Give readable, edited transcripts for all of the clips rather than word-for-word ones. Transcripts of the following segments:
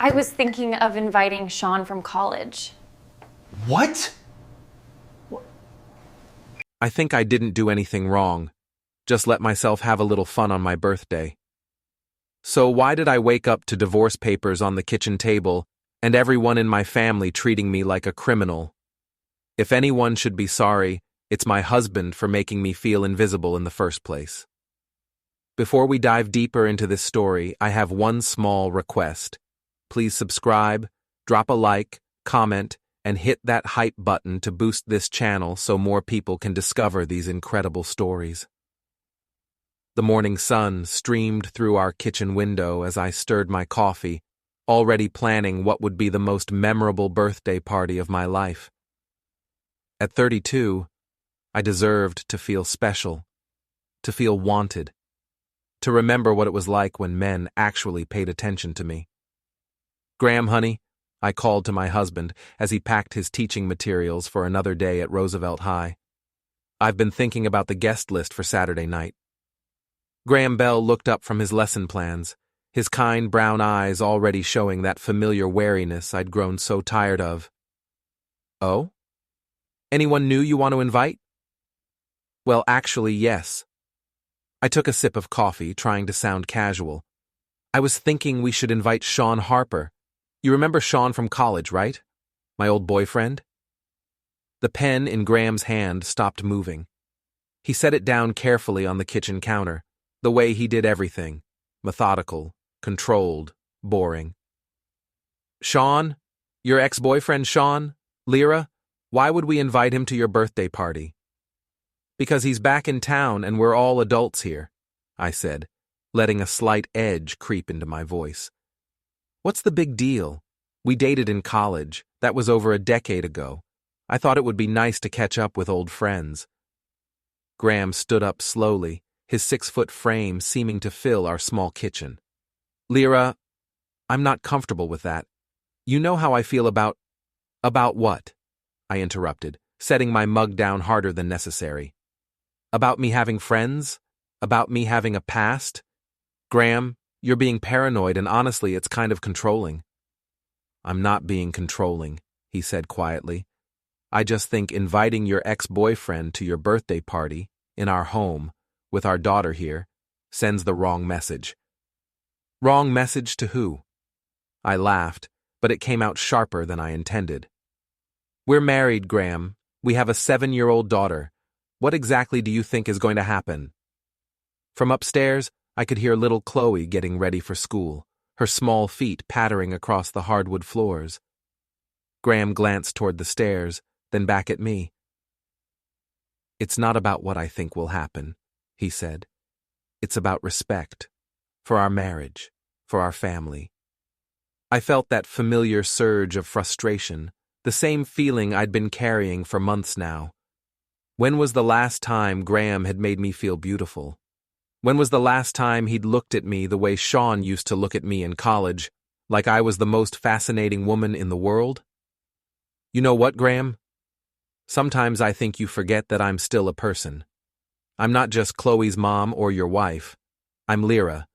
I was thinking of inviting Sean from college. What? I think I didn't do anything wrong. Just let myself have a little fun on my birthday. So why did I wake up to divorce papers on the kitchen table and everyone in my family treating me like a criminal? If anyone should be sorry, it's my husband for making me feel invisible in the first place. Before we dive deeper into this story, I have one small request. Please subscribe, drop a like, comment, and hit that hype button to boost this channel so more people can discover these incredible stories. The morning sun streamed through our kitchen window as I stirred my coffee, already planning what would be the most memorable birthday party of my life. At 32, I deserved to feel special, to feel wanted, to remember what it was like when men actually paid attention to me. Graham, honey, I called to my husband as he packed his teaching materials for another day at Roosevelt High. I've been thinking about the guest list for Saturday night. Graham Bell looked up from his lesson plans, his kind brown eyes already showing that familiar wariness I'd grown so tired of. Oh? Anyone new you want to invite? Well, actually, yes. I took a sip of coffee, trying to sound casual. I was thinking we should invite Sean Harper. You remember Sean from college, right? My old boyfriend? The pen in Graham's hand stopped moving. He set it down carefully on the kitchen counter, the way he did everything, methodical, controlled, boring. Sean? Your ex-boyfriend Sean? Lyra? Why would we invite him to your birthday party? Because he's back in town and we're all adults here, I said, letting a slight edge creep into my voice. What's the big deal? We dated in college. That was over a decade ago. I thought it would be nice to catch up with old friends. Graham stood up slowly, his 6-foot frame seeming to fill our small kitchen. Lyra, I'm not comfortable with that. You know how I feel about... About what? I interrupted, setting my mug down harder than necessary. About me having friends? About me having a past? Graham, you're being paranoid and honestly it's kind of controlling. I'm not being controlling, he said quietly. I just think inviting your ex-boyfriend to your birthday party, in our home, with our daughter here, sends the wrong message. Wrong message to who? I laughed, but it came out sharper than I intended. We're married, Graham. We have a 7-year-old daughter. What exactly do you think is going to happen? From upstairs, I could hear little Chloe getting ready for school, her small feet pattering across the hardwood floors. Graham glanced toward the stairs, then back at me. It's not about what I think will happen, he said. It's about respect. For our marriage. For our family. I felt that familiar surge of frustration, the same feeling I'd been carrying for months now. When was the last time Graham had made me feel beautiful? When was the last time he'd looked at me the way Sean used to look at me in college, like I was the most fascinating woman in the world? You know what, Graham? Sometimes I think you forget that I'm still a person. I'm not just Chloe's mom or your wife. I'm Lyra.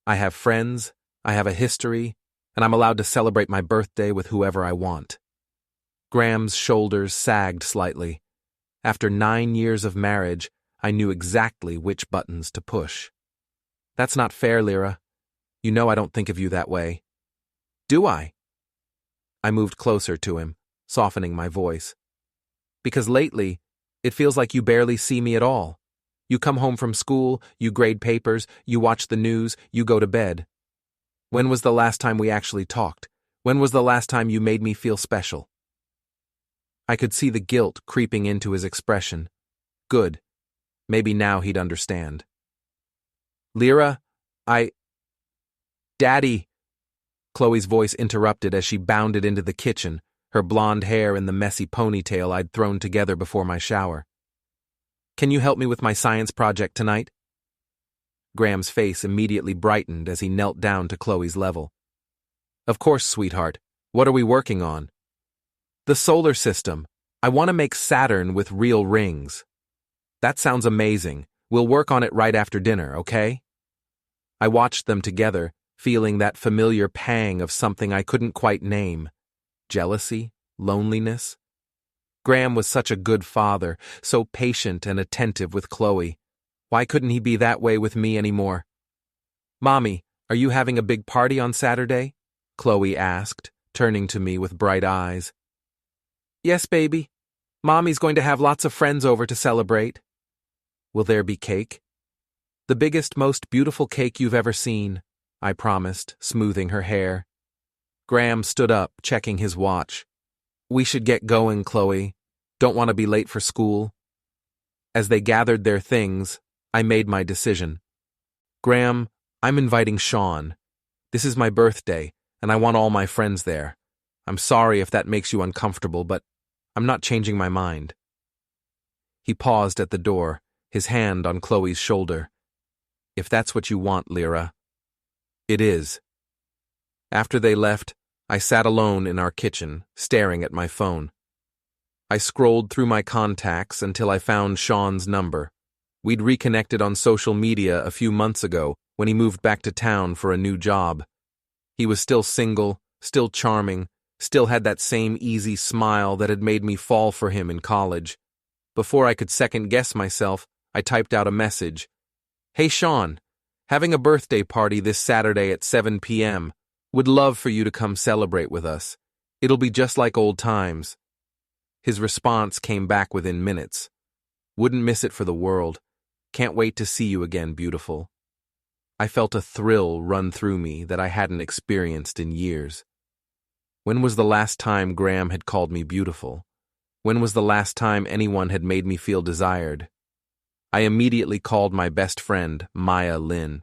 I have friends, I have a history, and I'm allowed to celebrate my birthday with whoever I want. Graham's shoulders sagged slightly. After 9 years of marriage, I knew exactly which buttons to push. That's not fair, Lyra. You know I don't think of you that way. Do I? I moved closer to him, softening my voice. Because lately, it feels like you barely see me at all. You come home from school, you grade papers, you watch the news, you go to bed. When was the last time we actually talked? When was the last time you made me feel special? I could see the guilt creeping into his expression. Good. Maybe now he'd understand. Lyra, Daddy! Chloe's voice interrupted as she bounded into the kitchen, her blonde hair in the messy ponytail I'd thrown together before my shower. Can you help me with my science project tonight? Graham's face immediately brightened as he knelt down to Chloe's level. Of course, sweetheart. What are we working on? The solar system. I want to make Saturn with real rings. That sounds amazing. We'll work on it right after dinner, okay? I watched them together, feeling that familiar pang of something I couldn't quite name. Jealousy? Loneliness? Graham was such a good father, so patient and attentive with Chloe. Why couldn't he be that way with me anymore? "Mommy, are you having a big party on Saturday?" Chloe asked, turning to me with bright eyes. "Yes, baby. Mommy's going to have lots of friends over to celebrate." "Will there be cake?" "The biggest, most beautiful cake you've ever seen," I promised, smoothing her hair. Graham stood up, checking his watch. "We should get going, Chloe. Don't want to be late for school." As they gathered their things, I made my decision. "Graham, I'm inviting Sean. This is my birthday, and I want all my friends there. I'm sorry if that makes you uncomfortable, but I'm not changing my mind." He paused at the door, his hand on Chloe's shoulder. "If that's what you want, Lyra." "It is." After they left, I sat alone in our kitchen, staring at my phone. I scrolled through my contacts until I found Sean's number. We'd reconnected on social media a few months ago when he moved back to town for a new job. He was still single, still charming, still had that same easy smile that had made me fall for him in college. Before I could second-guess myself, I typed out a message. "Hey Sean, having a birthday party this Saturday at 7 p.m. Would love for you to come celebrate with us. It'll be just like old times." His response came back within minutes. "Wouldn't miss it for the world. Can't wait to see you again, beautiful." I felt a thrill run through me that I hadn't experienced in years. When was the last time Graham had called me beautiful? When was the last time anyone had made me feel desired? I immediately called my best friend, Maya Lin.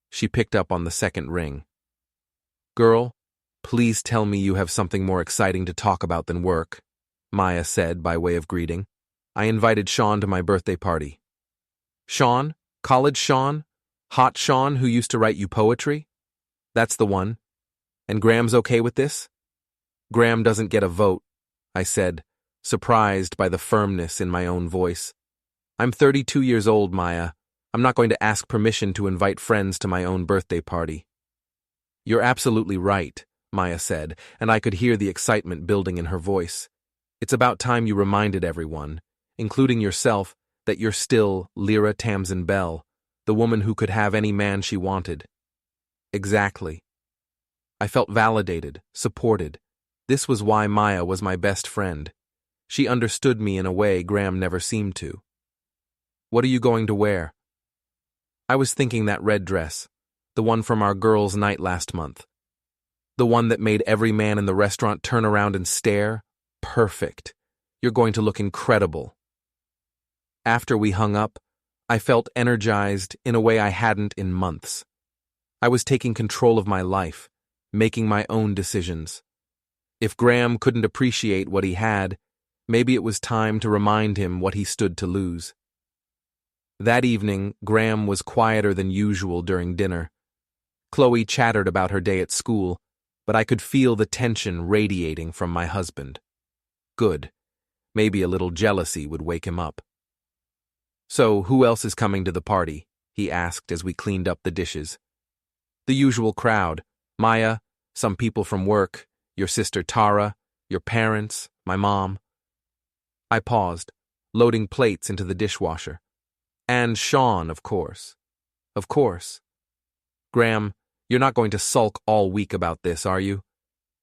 She picked up on the second ring. "Girl, please tell me you have something more exciting to talk about than work," Maya said by way of greeting. "I invited Sean to my birthday party." "Sean? College Sean? Hot Sean who used to write you poetry?" "That's the one. And Graham's okay with this?" "Graham doesn't get a vote," I said, surprised by the firmness in my own voice. "I'm 32 years old, Maya. I'm not going to ask permission to invite friends to my own birthday party." "You're absolutely right," Maya said, and I could hear the excitement building in her voice. "It's about time you reminded everyone, including yourself, that you're still Lyra Tamsin Bell, the woman who could have any man she wanted." Exactly. I felt validated, supported. This was why Maya was my best friend. She understood me in a way Graham never seemed to. "What are you going to wear?" I was thinking that red dress, the one from our girls' night last month. The one that made every man in the restaurant turn around and stare. Perfect. You're going to look incredible. After we hung up, I felt energized in a way I hadn't in months. I was taking control of my life, making my own decisions. If Graham couldn't appreciate what he had, maybe it was time to remind him what he stood to lose. That evening, Graham was quieter than usual during dinner. Chloe chattered about her day at school, but I could feel the tension radiating from my husband. Good. Maybe a little jealousy would wake him up. "So, who else is coming to the party?" he asked as we cleaned up the dishes. "The usual crowd. Maya, some people from work, your sister Tara, your parents, my mom." I paused, loading plates into the dishwasher. "And Sean, of course." "Of course." "Graham, you're not going to sulk all week about this, are you?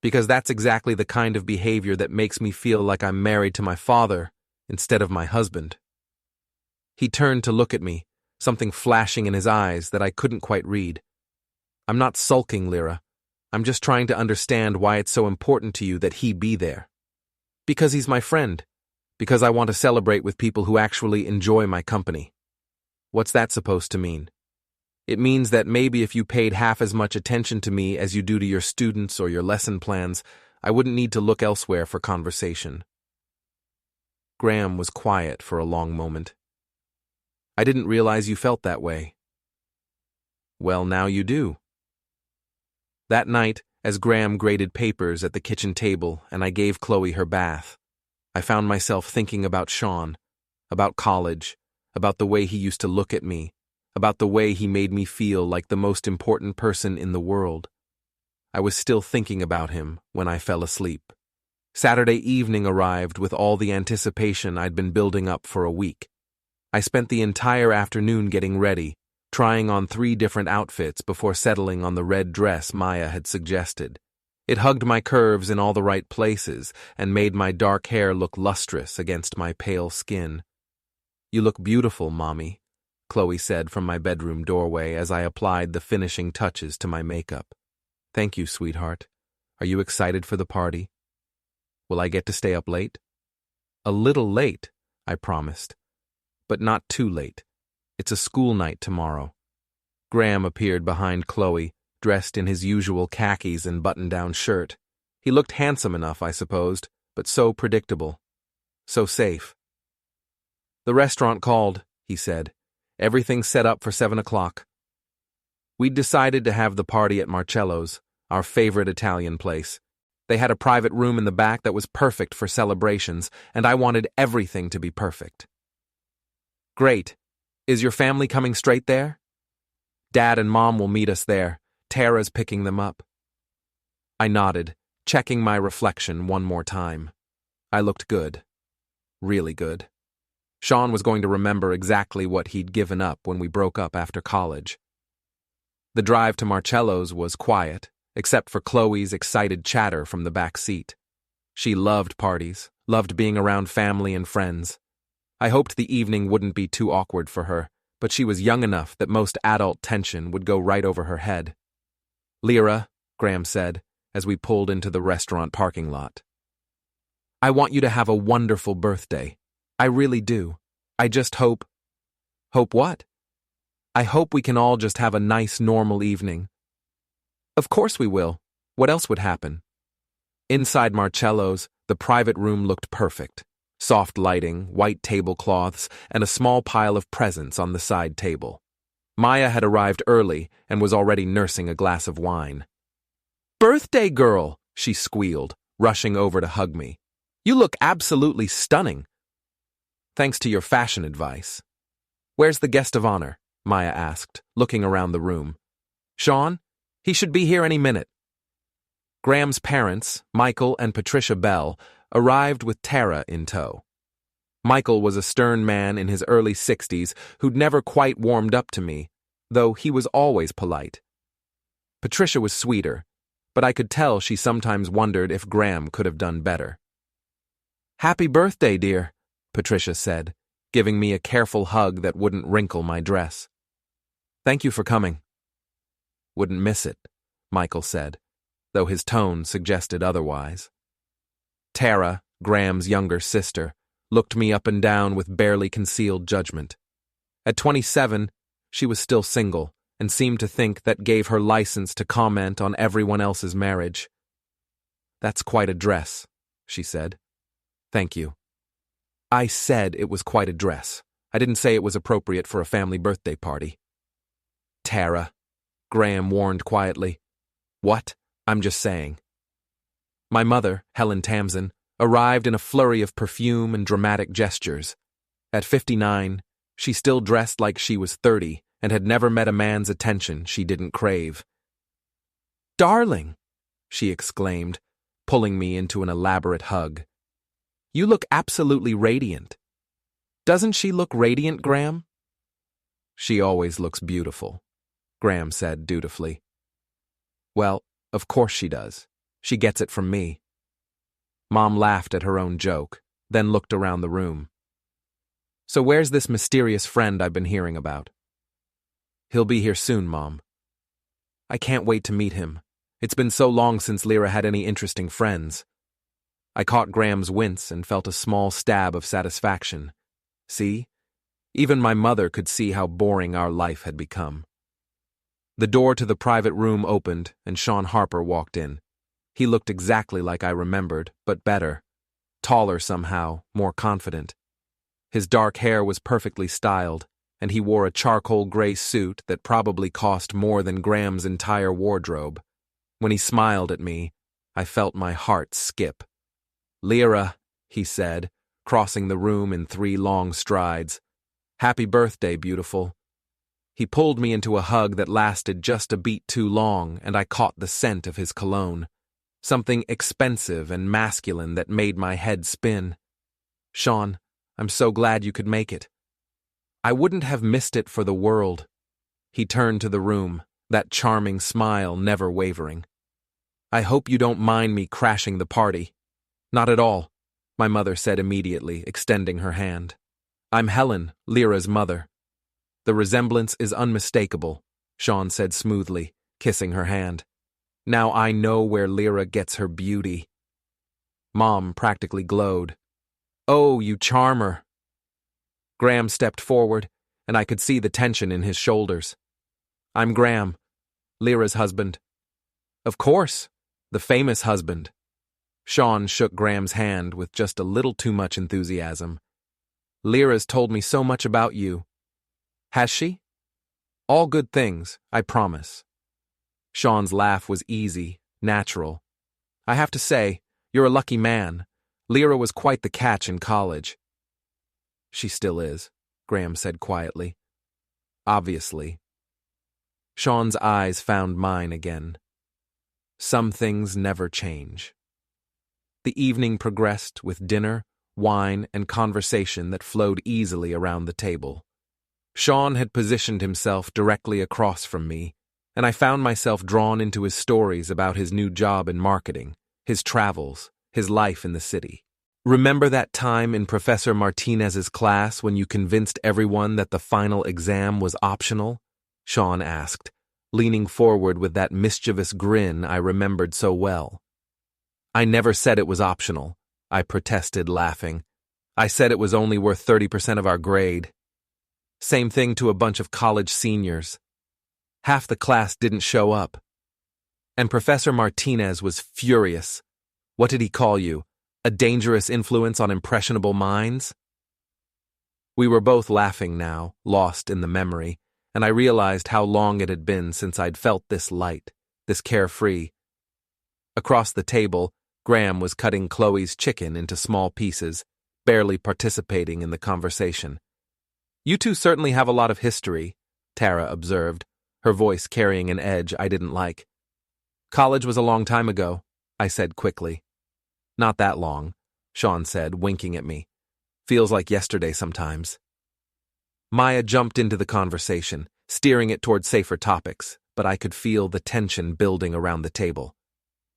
Because that's exactly the kind of behavior that makes me feel like I'm married to my father instead of my husband." He turned to look at me, something flashing in his eyes that I couldn't quite read. "I'm not sulking, Lyra. I'm just trying to understand why it's so important to you that he be there." "Because he's my friend. Because I want to celebrate with people who actually enjoy my company." "What's that supposed to mean?" "It means that maybe if you paid half as much attention to me as you do to your students or your lesson plans, I wouldn't need to look elsewhere for conversation." Graham was quiet for a long moment. "I didn't realize you felt that way." "Well, now you do." That night, as Graham graded papers at the kitchen table and I gave Chloe her bath, I found myself thinking about Sean, about college, about the way he used to look at me, about the way he made me feel like the most important person in the world. I was still thinking about him when I fell asleep. Saturday evening arrived with all the anticipation I'd been building up for a week. I spent the entire afternoon getting ready, trying on 3 different outfits before settling on the red dress Maya had suggested. It hugged my curves in all the right places and made my dark hair look lustrous against my pale skin. "You look beautiful, Mommy," Chloe said from my bedroom doorway as I applied the finishing touches to my makeup. "Thank you, sweetheart. Are you excited for the party? Will I get to stay up late?" "A little late," I promised. "But not too late. It's a school night tomorrow." Graham appeared behind Chloe, dressed in his usual khakis and button-down shirt. He looked handsome enough, I supposed, but so predictable. So safe. "The restaurant called," he said. "Everything's set up for 7 o'clock. We'd decided to have the party at Marcello's, our favorite Italian place. They had a private room in the back that was perfect for celebrations, and I wanted everything to be perfect." "Great. Is your family coming straight there?" "Dad and Mom will meet us there. Tara's picking them up." I nodded, checking my reflection one more time. I looked good. Really good. Sean was going to remember exactly what he'd given up when we broke up after college. The drive to Marcello's was quiet, except for Chloe's excited chatter from the back seat. She loved parties, loved being around family and friends. I hoped the evening wouldn't be too awkward for her, but she was young enough that most adult tension would go right over her head. "Lyra," Graham said, as we pulled into the restaurant parking lot, "I want you to have a wonderful birthday. I really do. I just hope—" "Hope what?" "I hope we can all just have a nice, normal evening." "Of course we will. What else would happen?" Inside Marcello's, the private room looked perfect. Soft lighting, white tablecloths, and a small pile of presents on the side table. Maya had arrived early and was already nursing a glass of wine. "Birthday girl!" she squealed, rushing over to hug me. "You look absolutely stunning." "Thanks to your fashion advice." "Where's the guest of honor?" Maya asked, looking around the room. "Sean? He should be here any minute." Graham's parents, Michael and Patricia Bell, arrived with Tara in tow. Michael was a stern man in his early 60s who'd never quite warmed up to me, though he was always polite. Patricia was sweeter, but I could tell she sometimes wondered if Graham could have done better. "Happy birthday, dear," Patricia said, giving me a careful hug that wouldn't wrinkle my dress. "Thank you for coming." "Wouldn't miss it," Michael said, though his tone suggested otherwise. Tara, Graham's younger sister, looked me up and down with barely concealed judgment. At 27, she was still single and seemed to think that gave her license to comment on everyone else's marriage. "That's quite a dress," she said. "Thank you." I said it was quite a dress. I didn't say it was appropriate for a family birthday party. "Tara," Graham warned quietly. "What? I'm just saying." My mother, Helen Tamsin, arrived in a flurry of perfume and dramatic gestures. At 59, she still dressed like she was 30 and had never met a man's attention she didn't crave. "Darling," she exclaimed, pulling me into an elaborate hug. "You look absolutely radiant." "Doesn't she look radiant, Graham?" "She always looks beautiful," Graham said dutifully. "Well, of course she does. She gets it from me." Mom laughed at her own joke, then looked around the room. "So where's this mysterious friend I've been hearing about?" "He'll be here soon, Mom." "I can't wait to meet him. It's been so long since Lyra had any interesting friends." I caught Graham's wince and felt a small stab of satisfaction. See? Even my mother could see how boring our life had become. The door to the private room opened and Sean Harper walked in. He looked exactly like I remembered, but better. Taller somehow, more confident. His dark hair was perfectly styled, and he wore a charcoal gray suit that probably cost more than Graham's entire wardrobe. When he smiled at me, I felt my heart skip. "Lyra," he said, crossing the room in 3 long strides. "Happy birthday, beautiful." He pulled me into a hug that lasted just a beat too long, and I caught the scent of his cologne. Something expensive and masculine that made my head spin. Sean, I'm so glad you could make it. I wouldn't have missed it for the world. He turned to the room, that charming smile never wavering. I hope you don't mind me crashing the party. Not at all, my mother said immediately, extending her hand. I'm Helen, Lyra's mother. The resemblance is unmistakable, Sean said smoothly, kissing her hand. Now I know where Lyra gets her beauty. Mom practically glowed. Oh, you charmer. Graham stepped forward, and I could see the tension in his shoulders. I'm Graham, Lyra's husband. Of course, the famous husband. Sean shook Graham's hand with just a little too much enthusiasm. Lyra's told me so much about you. Has she? All good things, I promise. Sean's laugh was easy, natural. I have to say, you're a lucky man. Lyra was quite the catch in college. She still is, Graham said quietly. Obviously. Sean's eyes found mine again. Some things never change. The evening progressed with dinner, wine, and conversation that flowed easily around the table. Sean had positioned himself directly across from me, and I found myself drawn into his stories about his new job in marketing, his travels, his life in the city. Remember that time in Professor Martinez's class when you convinced everyone that the final exam was optional? Sean asked, leaning forward with that mischievous grin I remembered so well. I never said it was optional, I protested, laughing. I said it was only worth 30% of our grade. Same thing to a bunch of college seniors. Half the class didn't show up. And Professor Martinez was furious. What did he call you? A dangerous influence on impressionable minds? We were both laughing now, lost in the memory, and I realized how long it had been since I'd felt this light, this carefree. Across the table, Graham was cutting Chloe's chicken into small pieces, barely participating in the conversation. You two certainly have a lot of history, Tara observed, her voice carrying an edge I didn't like. College was a long time ago, I said quickly. Not that long, Sean said, winking at me. Feels like yesterday sometimes. Maya jumped into the conversation, steering it toward safer topics, but I could feel the tension building around the table.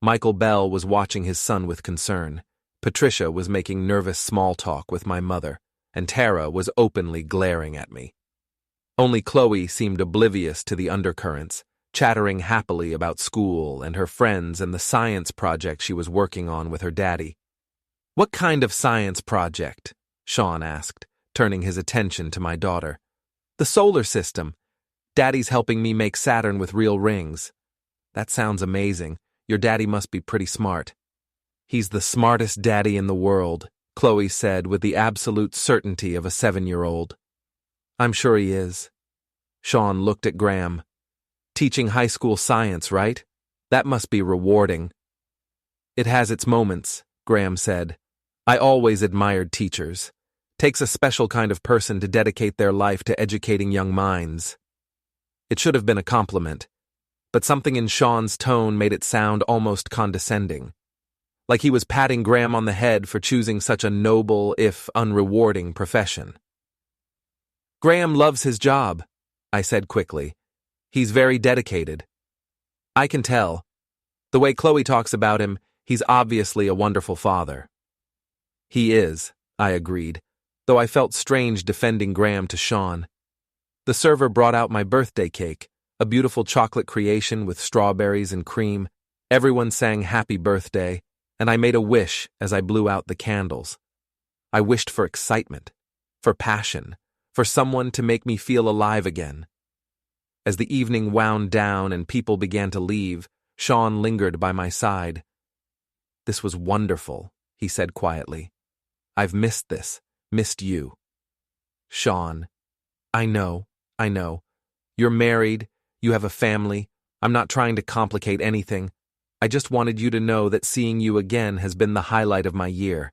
Michael Bell was watching his son with concern. Patricia was making nervous small talk with my mother, and Tara was openly glaring at me. Only Chloe seemed oblivious to the undercurrents, chattering happily about school and her friends and the science project she was working on with her daddy. What kind of science project? Sean asked, turning his attention to my daughter. The solar system. Daddy's helping me make Saturn with real rings. That sounds amazing. Your daddy must be pretty smart. He's the smartest daddy in the world, Chloe said with the absolute certainty of a 7-year-old. I'm sure he is. Sean looked at Graham. Teaching high school science, right? That must be rewarding. It has its moments, Graham said. I always admired teachers. Takes a special kind of person to dedicate their life to educating young minds. It should have been a compliment, but something in Sean's tone made it sound almost condescending. Like he was patting Graham on the head for choosing such a noble, if unrewarding, profession. Graham loves his job, I said quickly. He's very dedicated. I can tell. The way Chloe talks about him, he's obviously a wonderful father. He is, I agreed, though I felt strange defending Graham to Sean. The server brought out my birthday cake, a beautiful chocolate creation with strawberries and cream. Everyone sang happy birthday, and I made a wish as I blew out the candles. I wished for excitement, for passion, for someone to make me feel alive again. As the evening wound down and people began to leave, Sean lingered by my side. This was wonderful, he said quietly. I've missed this, missed you. Sean, I know. You're married, you have a family. I'm not trying to complicate anything. I just wanted you to know that seeing you again has been the highlight of my year.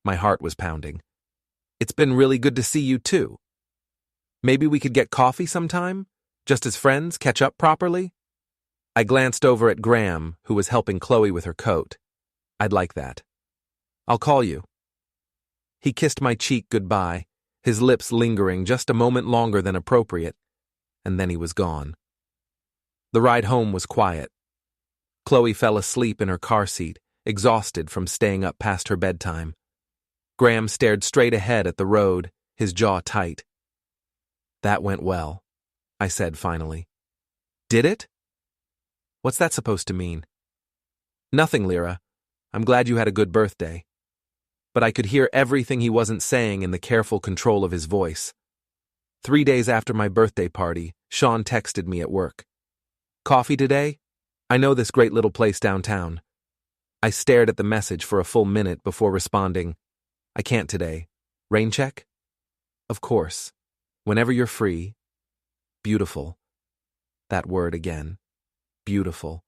My heart was pounding. It's been really good to see you too. Maybe we could get coffee sometime? Just as friends, catch up properly? I glanced over at Graham, who was helping Chloe with her coat. I'd like that. I'll call you. He kissed my cheek goodbye, his lips lingering just a moment longer than appropriate, and then he was gone. The ride home was quiet. Chloe fell asleep in her car seat, exhausted from staying up past her bedtime. Graham stared straight ahead at the road, his jaw tight. That went well, I said finally. Did it? What's that supposed to mean? Nothing, Lyra. I'm glad you had a good birthday. But I could hear everything he wasn't saying in the careful control of his voice. 3 days after my birthday party, Sean texted me at work. Coffee today? I know this great little place downtown. I stared at the message for a full minute before responding, I can't today. Rain check? Of course. Whenever you're free. Beautiful. That word again. Beautiful.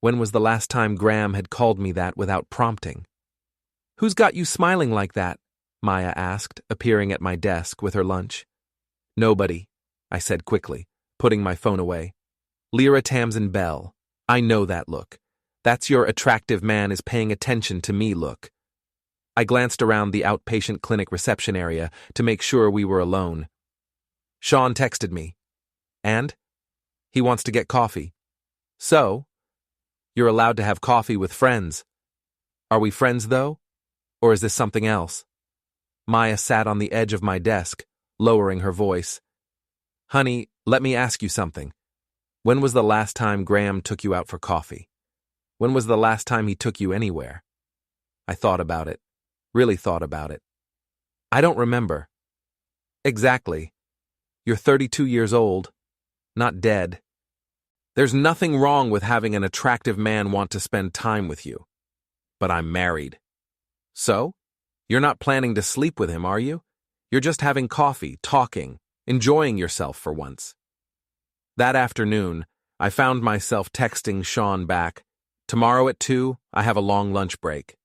When was the last time Graham had called me that without prompting? Who's got you smiling like that? Maya asked, appearing at my desk with her lunch. Nobody, I said quickly, putting my phone away. Lyra Tamsin Bell. I know that look. That's your attractive man is paying attention to me look. I glanced around the outpatient clinic reception area to make sure we were alone. Sean texted me. And? He wants to get coffee. So? You're allowed to have coffee with friends. Are we friends, though? Or is this something else? Maya sat on the edge of my desk, lowering her voice. Honey, let me ask you something. When was the last time Graham took you out for coffee? When was the last time he took you anywhere? I thought about it. Really thought about it. I don't remember. Exactly. You're 32 years old. Not dead. There's nothing wrong with having an attractive man want to spend time with you. But I'm married. So? You're not planning to sleep with him, are you? You're just having coffee, talking, enjoying yourself for once. That afternoon, I found myself texting Sean back, Tomorrow at 2, I have a long lunch break.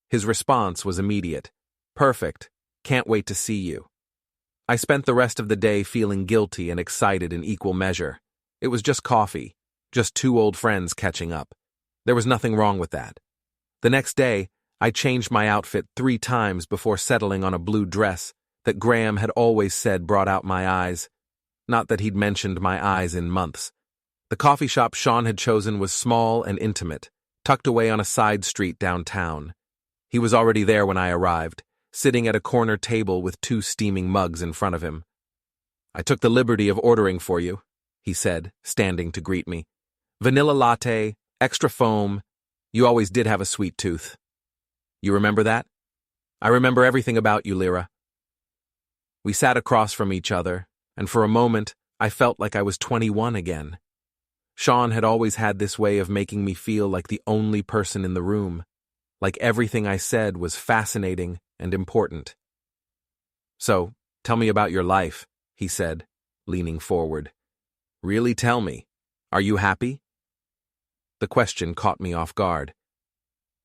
His response was immediate. Perfect. Can't wait to see you. I spent the rest of the day feeling guilty and excited in equal measure. It was just coffee, just two old friends catching up. There was nothing wrong with that. The next day, I changed my outfit 3 times before settling on a blue dress that Graham had always said brought out my eyes. Not that he'd mentioned my eyes in months. The coffee shop Sean had chosen was small and intimate, tucked away on a side street downtown. He was already there when I arrived, sitting at a corner table with 2 steaming mugs in front of him. I took the liberty of ordering for you, he said, standing to greet me. Vanilla latte, extra foam. You always did have a sweet tooth. You remember that? I remember everything about you, Lyra. We sat across from each other, and for a moment, I felt like I was 21 again. Sean had always had this way of making me feel like the only person in the room, like everything I said was fascinating and important. So, tell me about your life, he said, leaning forward. Really tell me. Are you happy? The question caught me off guard.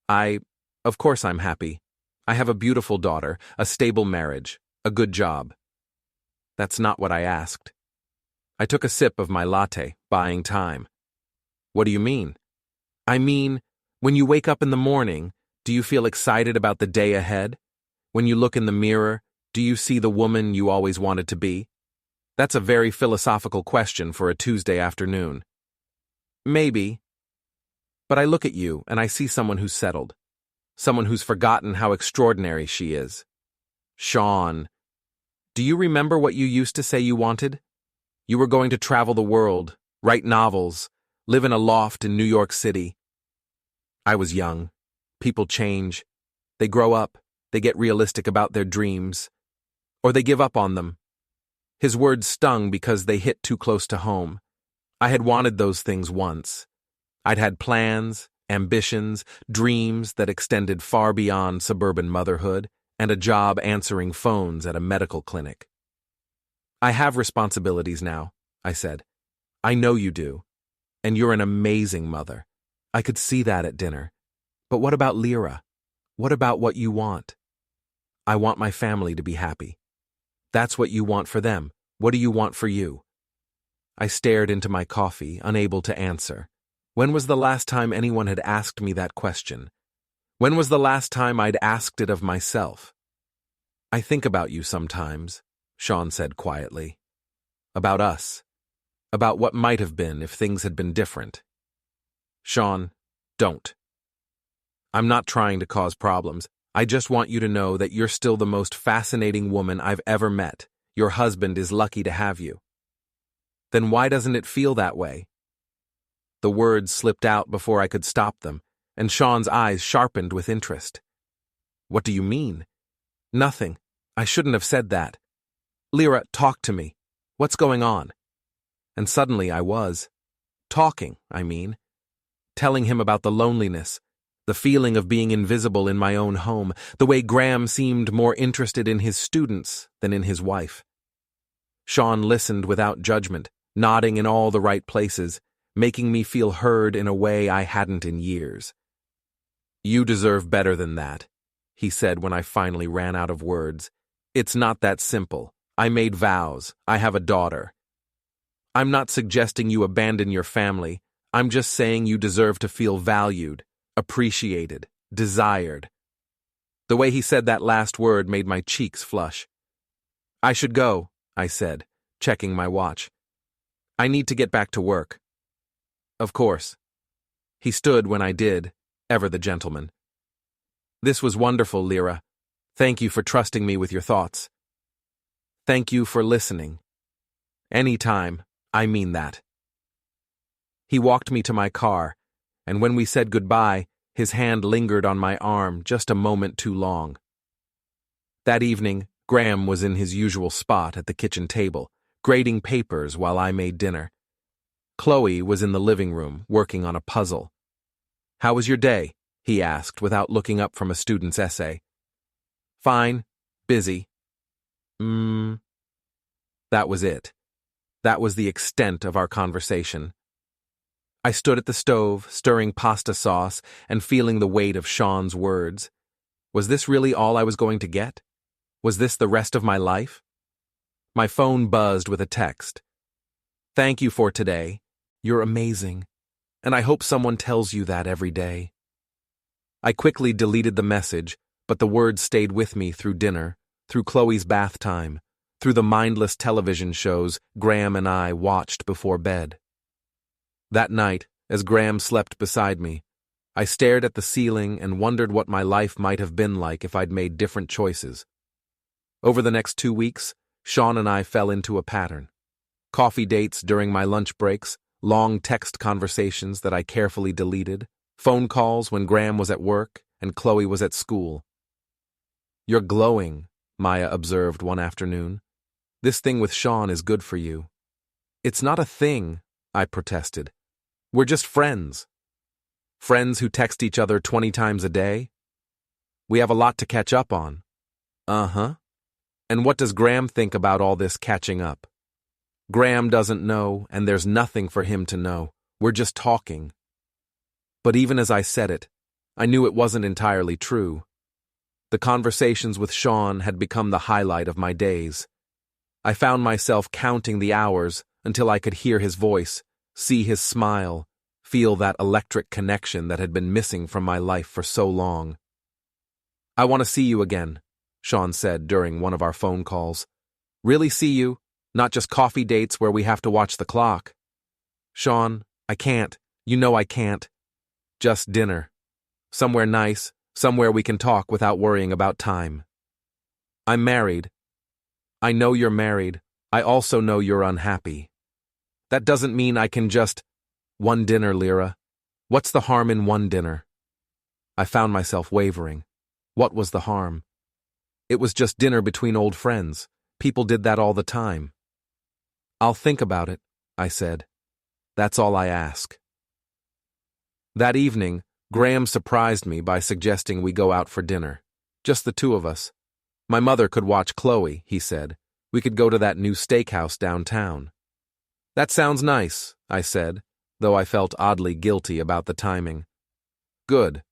Of course I'm happy. I have a beautiful daughter, a stable marriage, a good job. That's not what I asked. I took a sip of my latte, buying time. What do you mean? I mean, when you wake up in the morning, do you feel excited about the day ahead? When you look in the mirror, do you see the woman you always wanted to be? That's a very philosophical question for a Tuesday afternoon. Maybe. But I look at you and I see someone who's settled. Someone who's forgotten how extraordinary she is. Sean, do you remember what you used to say you wanted? You were going to travel the world, write novels, live in a loft in New York City. I was young. People change. They grow up. They get realistic about their dreams. Or they give up on them. His words stung because they hit too close to home. I had wanted those things once. I'd had plans, ambitions, dreams that extended far beyond suburban motherhood, and a job answering phones at a medical clinic. I have responsibilities now, I said. I know you do. And you're an amazing mother. I could see that at dinner. But what about Lyra? What about what you want? I want my family to be happy. That's what you want for them, What do you want for you? I stared into my coffee, unable to answer. When was the last time anyone had asked me that question? When was the last time I'd asked it of myself? I think about you sometimes, Sean said quietly. About us. About what might have been if things had been different. Sean, don't. I'm not trying to cause problems. I just want you to know that you're still the most fascinating woman I've ever met. Your husband is lucky to have you. Then why doesn't it feel that way? The words slipped out before I could stop them, and Sean's eyes sharpened with interest. What do you mean? Nothing. I shouldn't have said that. Lyra, talk to me. What's going on? And suddenly I was. Talking, I mean. Telling him about the loneliness, the feeling of being invisible in my own home, the way Graham seemed more interested in his students than in his wife. Sean listened without judgment, nodding in all the right places, making me feel heard in a way I hadn't in years. You deserve better than that, he said when I finally ran out of words. It's not that simple. I made vows. I have a daughter. I'm not suggesting you abandon your family. I'm just saying you deserve to feel valued, appreciated, desired. The way he said that last word made my cheeks flush. I should go, I said, checking my watch. I need to get back to work. Of course. He stood when I did, ever the gentleman. This was wonderful, Lyra. Thank you for trusting me with your thoughts. Thank you for listening. Anytime, I mean that. He walked me to my car, and when we said goodbye, his hand lingered on my arm just a moment too long. That evening, Graham was in his usual spot at the kitchen table, grading papers while I made dinner. Chloe was in the living room, working on a puzzle. How was your day? He asked without looking up from a student's essay. Fine. Busy. That was it. That was the extent of our conversation. I stood at the stove, stirring pasta sauce and feeling the weight of Sean's words. Was this really all I was going to get? Was this the rest of my life? My phone buzzed with a text. Thank you for today. You're amazing. And I hope someone tells you that every day. I quickly deleted the message, but the words stayed with me through dinner, through Chloe's bath time, through the mindless television shows Graham and I watched before bed. That night, as Graham slept beside me, I stared at the ceiling and wondered what my life might have been like if I'd made different choices. Over the next 2 weeks, Sean and I fell into a pattern. Coffee dates during my lunch breaks, long text conversations that I carefully deleted, phone calls when Graham was at work and Chloe was at school. You're glowing, Maya observed one afternoon. This thing with Sean is good for you. It's not a thing, I protested. We're just friends. Friends who text each other 20 times a day? We have a lot to catch up on. Uh-huh. And what does Graham think about all this catching up? Graham doesn't know, and there's nothing for him to know. We're just talking. But even as I said it, I knew it wasn't entirely true. The conversations with Sean had become the highlight of my days. I found myself counting the hours until I could hear his voice, see his smile, feel that electric connection that had been missing from my life for so long. I want to see you again, Sean said during one of our phone calls. Really see you, not just coffee dates where we have to watch the clock. Sean, I can't. You know I can't. Just dinner. Somewhere nice, somewhere we can talk without worrying about time. I'm married. I know you're married. I also know you're unhappy. That doesn't mean I can just... One dinner, Lyra. What's the harm in one dinner? I found myself wavering. What was the harm? It was just dinner between old friends. People did that all the time. I'll think about it, I said. That's all I ask. That evening, Graham surprised me by suggesting we go out for dinner. Just the two of us. My mother could watch Chloe, he said. We could go to that new steakhouse downtown. That sounds nice, I said, though I felt oddly guilty about the timing. Good.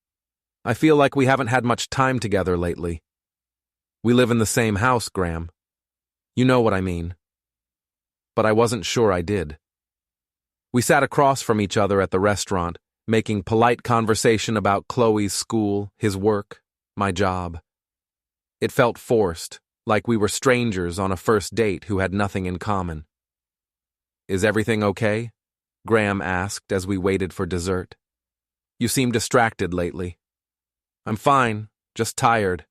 I feel like we haven't had much time together lately. We live in the same house, Graham. You know what I mean. but I wasn't sure I did. We sat across from each other at the restaurant, making polite conversation about Chloe's school, his work, my job. It felt forced, like we were strangers on a first date who had nothing in common. "Is everything okay?" Graham asked as we waited for dessert. "You seem distracted lately." "I'm fine, just tired."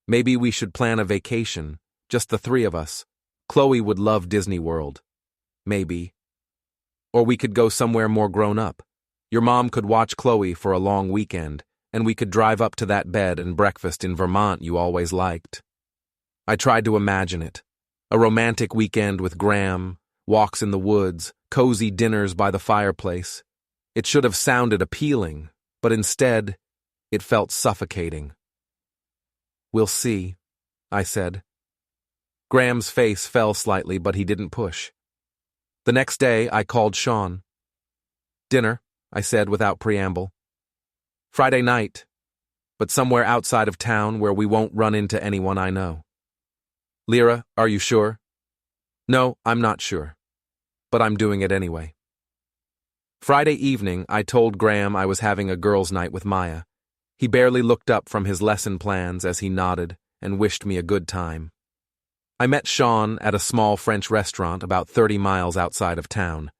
"Maybe we should plan a vacation, just the three of us. Chloe would love Disney World." "Maybe. Or we could go somewhere more grown up. Your mom could watch Chloe for a long weekend, and we could drive up to that bed and breakfast in Vermont you always liked." I tried to imagine it. A romantic weekend with Graham, walks in the woods, cozy dinners by the fireplace. It should have sounded appealing, but instead, it felt suffocating. "We'll see," I said. Graham's face fell slightly, but he didn't push. The next day, I called Sean. "Dinner," I said without preamble. "Friday night, but somewhere outside of town where we won't run into anyone I know." "Lyra, are you sure?" "No, I'm not sure. But I'm doing it anyway." Friday evening, I told Graham I was having a girls' night with Maya. He barely looked up from his lesson plans as he nodded and wished me a good time. I met Sean at a small French restaurant about 30 miles outside of town.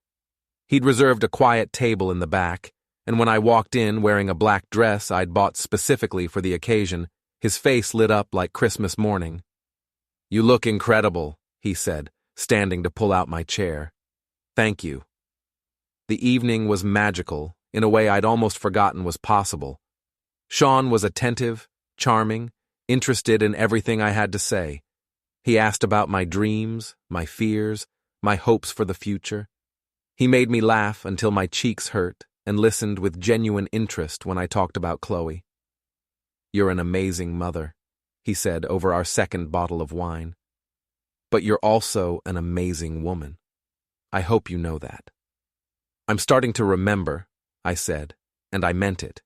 He'd reserved a quiet table in the back, and when I walked in wearing a black dress I'd bought specifically for the occasion, his face lit up like Christmas morning. "You look incredible," he said, standing to pull out my chair. "Thank you." The evening was magical, in a way I'd almost forgotten was possible. Sean was attentive, charming, interested in everything I had to say. He asked about my dreams, my fears, my hopes for the future. He made me laugh until my cheeks hurt and listened with genuine interest when I talked about Chloe. "You're an amazing mother," he said over our second bottle of wine. "But you're also an amazing woman. I hope you know that." "I'm starting to remember," I said, and I meant it.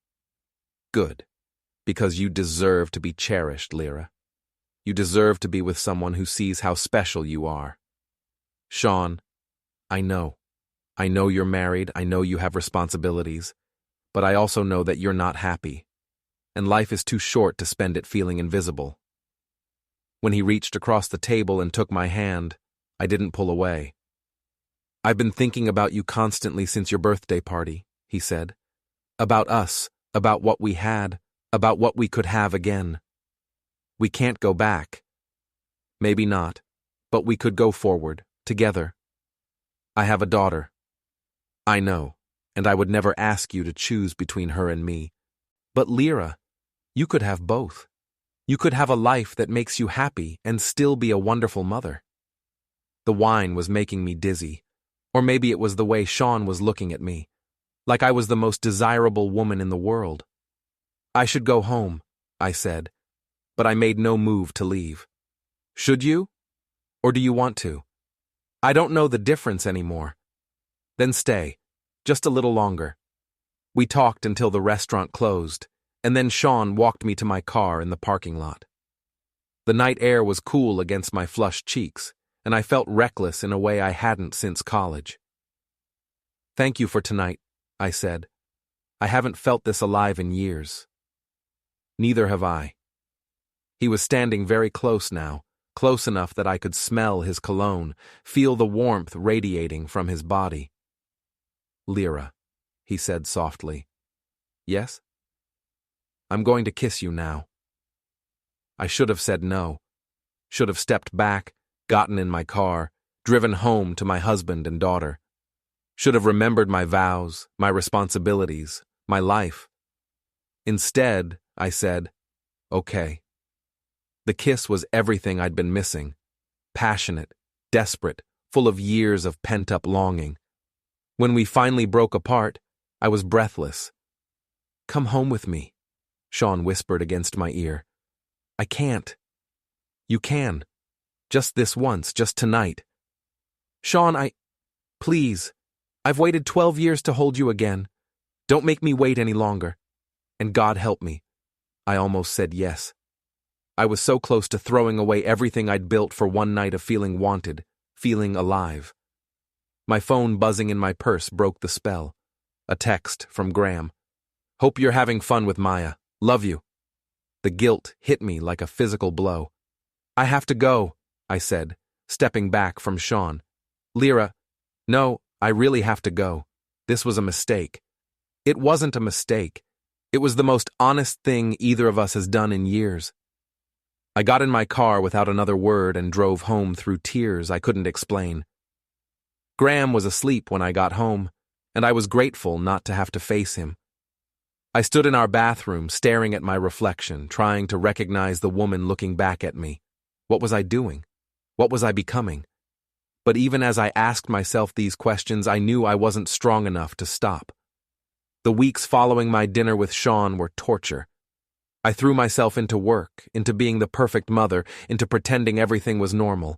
"Good, because you deserve to be cherished, Lyra. You deserve to be with someone who sees how special you are." "Sean, I know. I know you're married, I know you have responsibilities, but I also know that you're not happy, and life is too short to spend it feeling invisible." When he reached across the table and took my hand, I didn't pull away. "I've been thinking about you constantly since your birthday party," he said. "About us, about what we had, about what we could have again. We can't go back. Maybe not, but we could go forward, together. I have a daughter. I know, and I would never ask you to choose between her and me. But Lyra, you could have both. You could have a life that makes you happy and still be a wonderful mother." The wine was making me dizzy, or maybe it was the way Sean was looking at me, like I was the most desirable woman in the world. "I should go home," I said, but I made no move to leave. "Should you? Or do you want to?" "I don't know the difference anymore." "Then stay, just a little longer." We talked until the restaurant closed, and then Sean walked me to my car in the parking lot. The night air was cool against my flushed cheeks, and I felt reckless in a way I hadn't since college. "Thank you for tonight," I said. "I haven't felt this alive in years." "Neither have I." He was standing very close now, close enough that I could smell his cologne, feel the warmth radiating from his body. "Lyra," he said softly. "Yes?" "I'm going to kiss you now." I should have said no. Should have stepped back, gotten in my car, driven home to my husband and daughter. Should have remembered my vows, my responsibilities, my life. Instead, I said, "Okay." The kiss was everything I'd been missing. Passionate, desperate, full of years of pent-up longing. When we finally broke apart, I was breathless. "Come home with me," Sean whispered against my ear. "I can't." "You can. Just this once, just tonight." "Sean, Please. I've waited 12 years to hold you again. Don't make me wait any longer. And God help me." I almost said yes. I was so close to throwing away everything I'd built for one night of feeling wanted, feeling alive. My phone buzzing in my purse broke the spell. A text from Graham. Hope you're having fun with Maya. Love you. The guilt hit me like a physical blow. I have to go, I said, stepping back from Sean. Lyra, no, I really have to go. This was a mistake. It wasn't a mistake. It was the most honest thing either of us has done in years. I got in my car without another word and drove home through tears I couldn't explain. Graham was asleep when I got home, and I was grateful not to have to face him. I stood in our bathroom, staring at my reflection, trying to recognize the woman looking back at me. What was I doing? What was I becoming? But even as I asked myself these questions, I knew I wasn't strong enough to stop. The weeks following my dinner with Sean were torture. I threw myself into work, into being the perfect mother, into pretending everything was normal.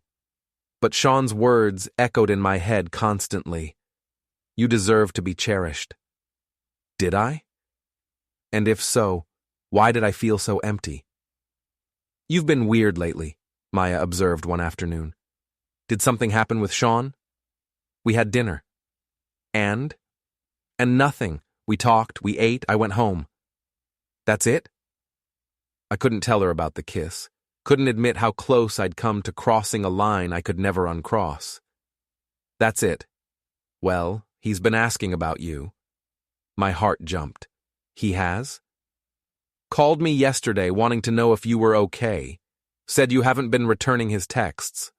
But Sean's words echoed in my head constantly. You deserve to be cherished. Did I? And if so, why did I feel so empty? You've been weird lately, Maya observed one afternoon. Did something happen with Sean? We had dinner. And nothing. We talked, we ate, I went home. That's it? I couldn't tell her about the kiss. Couldn't admit how close I'd come to crossing a line I could never uncross. That's it. Well, he's been asking about you. My heart jumped. He has? Called me yesterday wanting to know if you were okay. Said you haven't been returning his texts.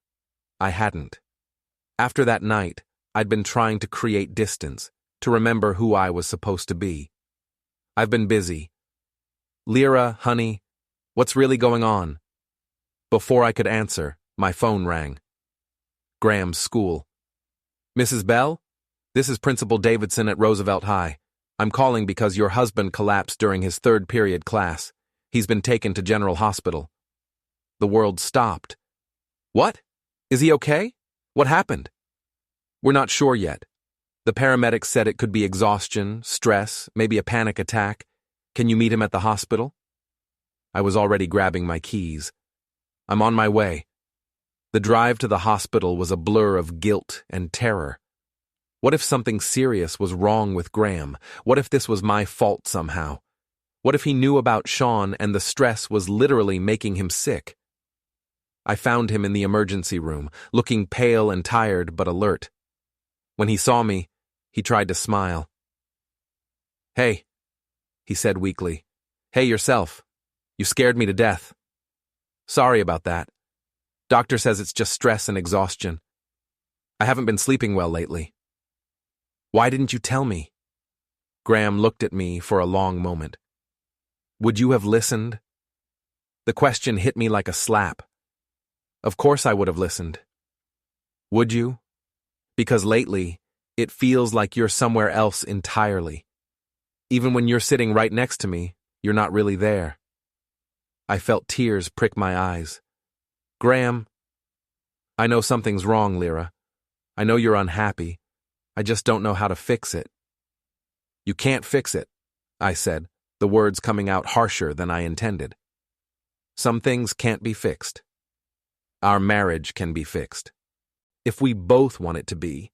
I hadn't. After that night, I'd been trying to create distance, to remember who I was supposed to be. I've been busy. Lyra, honey, what's really going on? Before I could answer, my phone rang. Graham's school. Mrs. Bell? This is Principal Davidson at Roosevelt High. I'm calling because your husband collapsed during his third period class. He's been taken to General Hospital. The world stopped. What? Is he okay? What happened? We're not sure yet. The paramedics said it could be exhaustion, stress, maybe a panic attack. Can you meet him at the hospital? I was already grabbing my keys. I'm on my way. The drive to the hospital was a blur of guilt and terror. What if something serious was wrong with Graham? What if this was my fault somehow? What if he knew about Sean and the stress was literally making him sick? I found him in the emergency room, looking pale and tired but alert. When he saw me, he tried to smile. Hey, he said weakly. Hey, yourself. You scared me to death. Sorry about that. Doctor says it's just stress and exhaustion. I haven't been sleeping well lately. Why didn't you tell me? Graham looked at me for a long moment. Would you have listened? The question hit me like a slap. Of course I would have listened. Would you? Because lately, it feels like you're somewhere else entirely. Even when you're sitting right next to me, you're not really there. I felt tears prick my eyes. Graham, I know something's wrong, Lyra. I know you're unhappy. I just don't know how to fix it. You can't fix it, I said, the words coming out harsher than I intended. Some things can't be fixed. Our marriage can be fixed. If we both want it to be.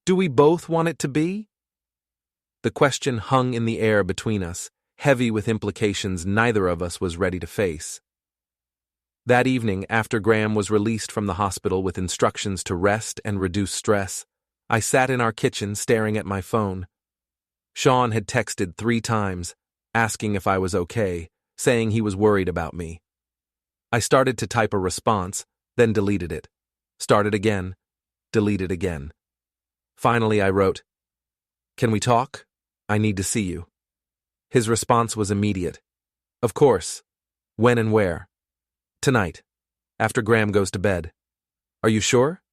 Do we both want it to be? The question hung in the air between us, heavy with implications neither of us was ready to face. That evening, after Graham was released from the hospital with instructions to rest and reduce stress, I sat in our kitchen staring at my phone. Sean had texted 3 times, asking if I was okay, saying he was worried about me. I started to type a response, then deleted it. Started again, deleted again. Finally, I wrote, "Can we talk? I need to see you." His response was immediate. Of course. When and where? Tonight, after Graham goes to bed. Are you sure?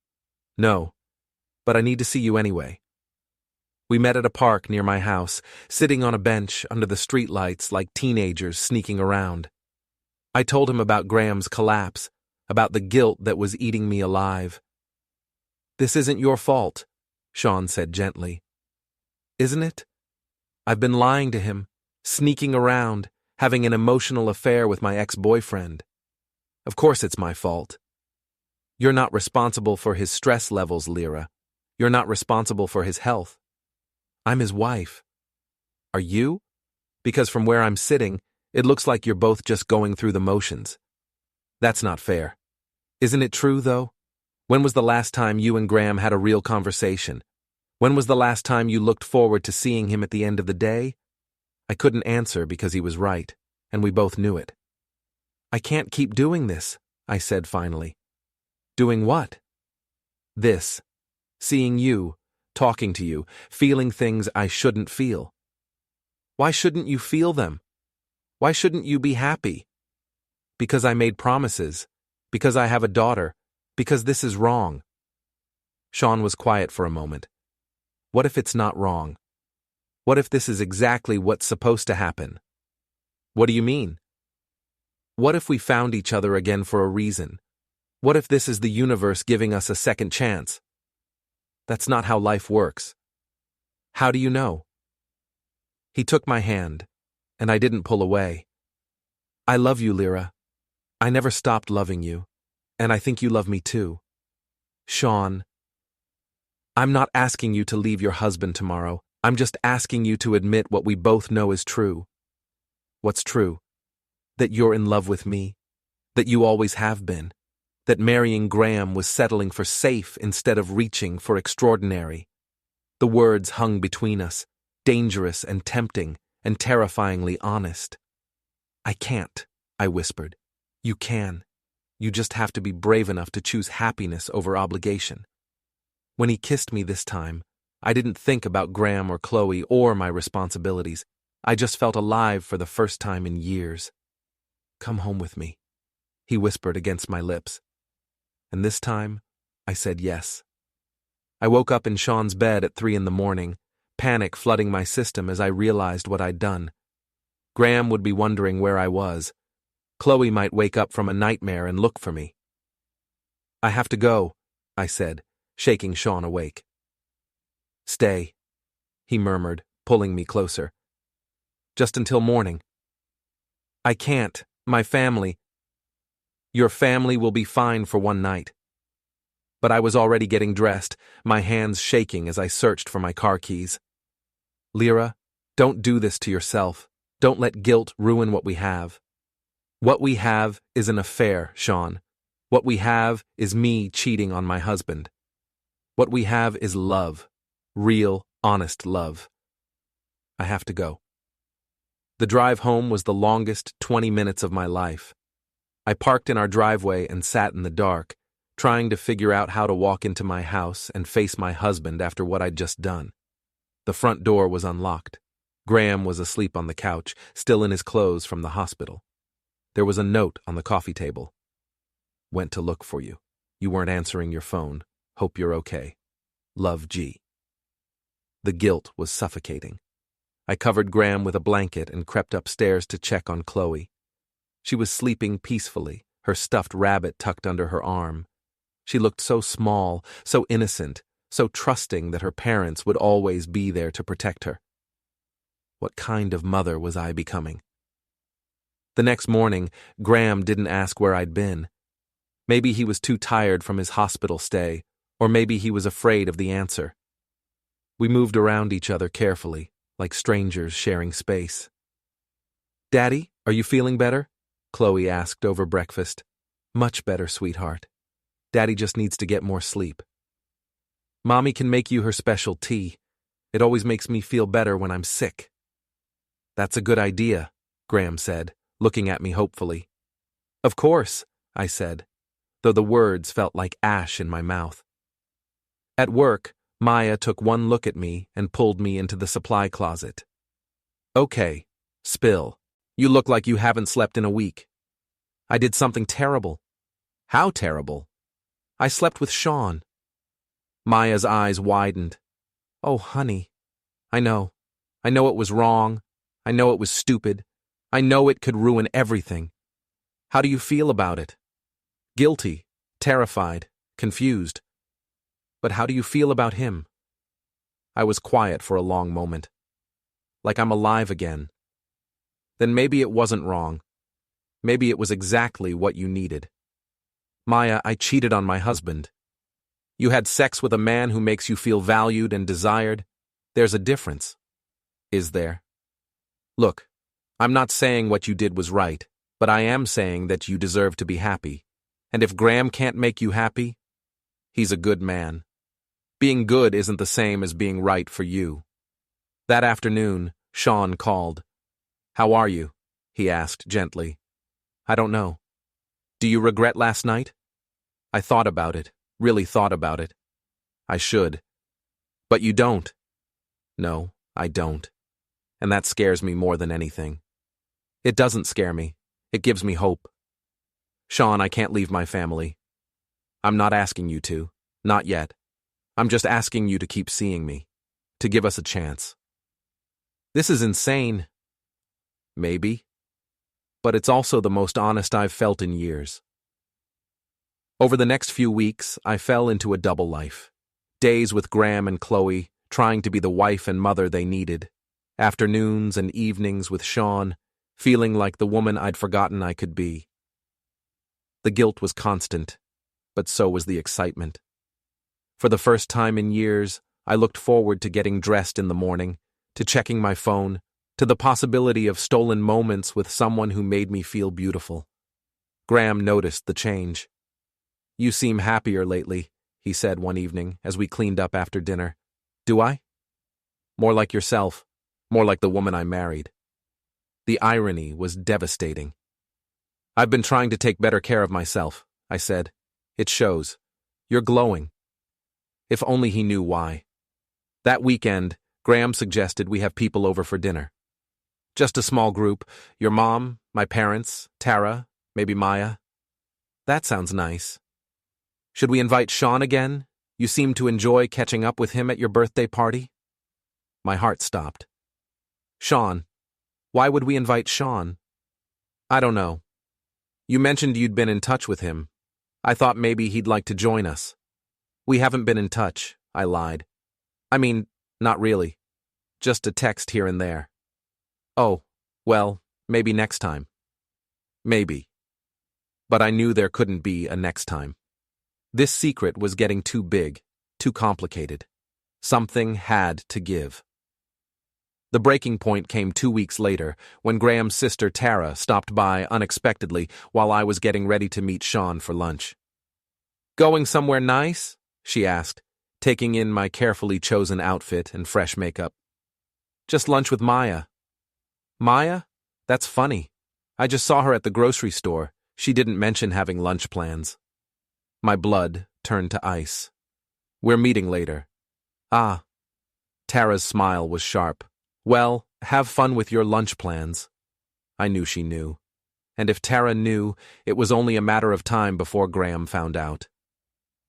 No, but I need to see you anyway. We met at a park near my house, sitting on a bench under the streetlights like teenagers sneaking around. I told him about Graham's collapse, about the guilt that was eating me alive. This isn't your fault, Sean said gently. Isn't it? I've been lying to him, sneaking around, having an emotional affair with my ex-boyfriend. Of course it's my fault. You're not responsible for his stress levels, Lyra. You're not responsible for his health. I'm his wife. Are you? Because from where I'm sitting, it looks like you're both just going through the motions. That's not fair. Isn't it true, though? When was the last time you and Graham had a real conversation? When was the last time you looked forward to seeing him at the end of the day? I couldn't answer because he was right, and we both knew it. I can't keep doing this, I said finally. Doing what? This. Seeing you, talking to you, feeling things I shouldn't feel. Why shouldn't you feel them? Why shouldn't you be happy? Because I made promises. Because I have a daughter. Because this is wrong. Sean was quiet for a moment. What if it's not wrong? What if this is exactly what's supposed to happen? What do you mean? What if we found each other again for a reason? What if this is the universe giving us a second chance? That's not how life works. How do you know? He took my hand, and I didn't pull away. I love you, Lyra. I never stopped loving you, and I think you love me too. Sean, I'm not asking you to leave your husband tomorrow. I'm just asking you to admit what we both know is true. What's true? That you're in love with me. That you always have been. That marrying Graham was settling for safe instead of reaching for extraordinary. The words hung between us, dangerous and tempting and terrifyingly honest. I can't, I whispered. You can. You just have to be brave enough to choose happiness over obligation. When he kissed me this time, I didn't think about Graham or Chloe or my responsibilities. I just felt alive for the first time in years. Come home with me, he whispered against my lips. And this time, I said yes. I woke up in Sean's bed at 3 a.m, panic flooding my system as I realized what I'd done. Graham would be wondering where I was. Chloe might wake up from a nightmare and look for me. I have to go, I said, shaking Sean awake. Stay, he murmured, pulling me closer. Just until morning. I can't, my family. Your family will be fine for one night. But I was already getting dressed, my hands shaking as I searched for my car keys. Lyra, don't do this to yourself. Don't let guilt ruin what we have. What we have is an affair, Sean. What we have is me cheating on my husband. What we have is love. Real, honest love. I have to go. The drive home was the longest 20 minutes of my life. I parked in our driveway and sat in the dark, trying to figure out how to walk into my house and face my husband after what I'd just done. The front door was unlocked. Graham was asleep on the couch, still in his clothes from the hospital. There was a note on the coffee table. Went to look for you. You weren't answering your phone. Hope you're okay. Love, G. The guilt was suffocating. I covered Graham with a blanket and crept upstairs to check on Chloe. She was sleeping peacefully, her stuffed rabbit tucked under her arm. She looked so small, so innocent, so trusting that her parents would always be there to protect her. What kind of mother was I becoming? The next morning, Graham didn't ask where I'd been. Maybe he was too tired from his hospital stay, or maybe he was afraid of the answer. We moved around each other carefully, like strangers sharing space. Daddy, are you feeling better? Chloe asked over breakfast. Much better, sweetheart. Daddy just needs to get more sleep. Mommy can make you her special tea. It always makes me feel better when I'm sick. That's a good idea, Graham said, looking at me hopefully. Of course, I said, though the words felt like ash in my mouth. At work, Maya took one look at me and pulled me into the supply closet. Okay, spill. You look like you haven't slept in a week. I did something terrible. How terrible? I slept with Sean. Maya's eyes widened. Oh, honey. I know. I know it was wrong. I know it was stupid. I know it could ruin everything. How do you feel about it? Guilty, terrified, confused. But how do you feel about him? I was quiet for a long moment. Like I'm alive again. Then maybe it wasn't wrong. Maybe it was exactly what you needed. Maya, I cheated on my husband. You had sex with a man who makes you feel valued and desired. There's a difference. Is there? Look, I'm not saying what you did was right, but I am saying that you deserve to be happy. And if Graham can't make you happy, he's a good man. Being good isn't the same as being right for you. That afternoon, Sean called. How are you? He asked gently. I don't know. Do you regret last night? I thought about it, really thought about it. I should. But you don't. No, I don't. And that scares me more than anything. It doesn't scare me. It gives me hope. Sean, I can't leave my family. I'm not asking you to. Not yet. I'm just asking you to keep seeing me. To give us a chance. This is insane. Maybe. But it's also the most honest I've felt in years. Over the next few weeks, I fell into a double life. Days with Graham and Chloe, trying to be the wife and mother they needed. Afternoons and evenings with Sean, feeling like the woman I'd forgotten I could be. The guilt was constant, but so was the excitement. For the first time in years, I looked forward to getting dressed in the morning, to checking my phone, to the possibility of stolen moments with someone who made me feel beautiful. Graham noticed the change. You seem happier lately, he said one evening as we cleaned up after dinner. Do I? More like yourself, more like the woman I married. The irony was devastating. I've been trying to take better care of myself, I said. It shows. You're glowing. If only he knew why. That weekend, Graham suggested we have people over for dinner. Just a small group, your mom, my parents, Tara, maybe Maya. That sounds nice. Should we invite Sean again? You seem to enjoy catching up with him at your birthday party? My heart stopped. Sean? Why would we invite Sean? I don't know. You mentioned you'd been in touch with him. I thought maybe he'd like to join us. We haven't been in touch, I lied. I mean, not really. Just a text here and there. Oh, well, maybe next time. Maybe. But I knew there couldn't be a next time. This secret was getting too big, too complicated. Something had to give. The breaking point came 2 weeks later, when Graham's sister Tara stopped by unexpectedly while I was getting ready to meet Sean for lunch. Going somewhere nice? She asked, taking in my carefully chosen outfit and fresh makeup. Just lunch with Maya. Maya? That's funny. I just saw her at the grocery store. She didn't mention having lunch plans. My blood turned to ice. We're meeting later. Ah. Tara's smile was sharp. Well, have fun with your lunch plans. I knew she knew. And if Tara knew, it was only a matter of time before Graham found out.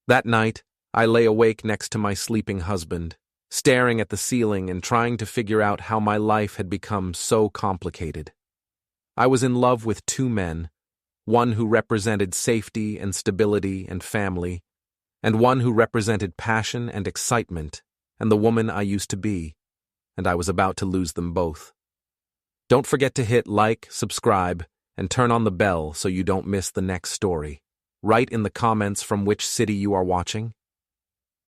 That night, I lay awake next to my sleeping husband, staring at the ceiling and trying to figure out how my life had become so complicated. I was in love with two men, one who represented safety and stability and family, and one who represented passion and excitement and the woman I used to be, and I was about to lose them both. Don't forget to hit like, subscribe, and turn on the bell so you don't miss the next story. Write in the comments from which city you are watching,